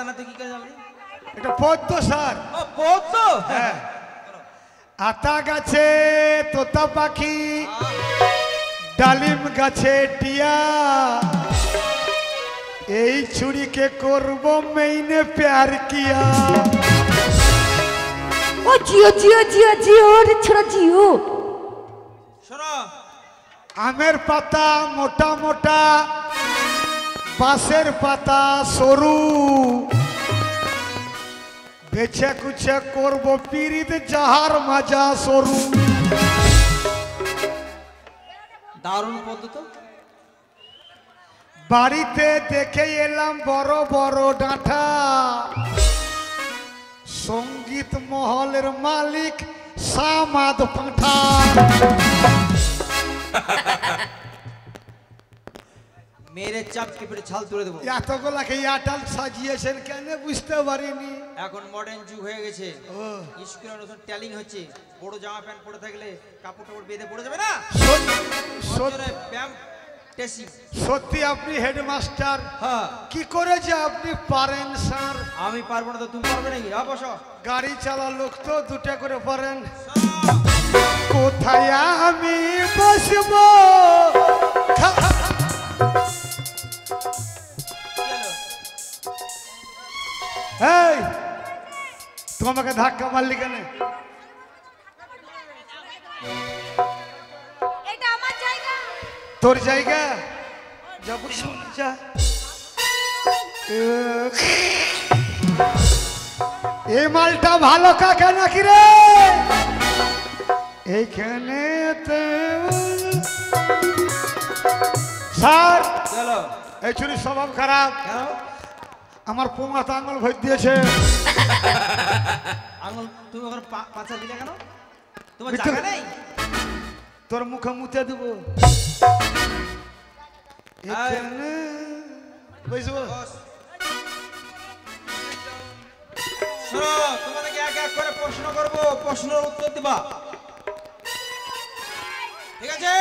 পাতা না, তুই কি করে জানলি? এটা পদ্ম স্যার। ও পদ্ম। হ্যাঁ। আতা গাছে তোতা পাখি, ডালিম গাছে টিয়া, এই ছুরিকে করব মেইনে প্যার কিয়া। ও জিও জিও জিও জিও রে ছোড়া জিও। শোনো, আমের পাতা মোটা মোটা, বাঁশের পাতা সরু, বেছে কুছে করব পিরিত যাহার মাজা সরু। দারুণ পদ্ধতি তো। বাড়িতে দেখে এলাম বড় বড় ডাঁঠা, সঙ্গীত মহলের মালিক সামাদ পাঁঠা। মেরে চাপকে পেটে ছাল তুলে দেবো। এতগুলাকে ইয়াটাল সাজিয়েছেন কেন বুঝতে পারিনি। এখন মডার্ন যুগ হয়ে গেছে, স্কুলে নতুন ট্যালিং হচ্ছে। বড় জামা প্যান্ট পরে থাকলে কাপড় টাপড় বেঁধে পড়ে যাবে না। ব্যায়াম টেসি। সত্যি আপনি হেডমাস্টার? হ্যাঁ। কি করে যে আপনি পারেন স্যার? আমি পারবো না তো তুমি পারবে নাকি? বসো। গাড়ি চালা লোক তো দুটা করে পারেন। কোথায় আমি বসবো? এই তোমাকে ধাক্কা মারলি কেন? এটা আমার জায়গা। তোর জায়গা? যাবো যা। এই মালটা ভালো কাকা নাকি রে? এইখানে স্যার চলো। এই চুরির স্বভাব খারাপ। কেন? আমার পোঙাতে আঙুল ভর দিয়েছে। আঙুল তুমি ওখানে পাঁচা দিলে কেন? তোমার জায়গা নেই? তোর মুখে মুতে দেবো। বুঝবো? শোনো, তোমাদেরকে এক এক করে প্রশ্ন করবো, প্রশ্নের উত্তর দিবা, ঠিক আছে?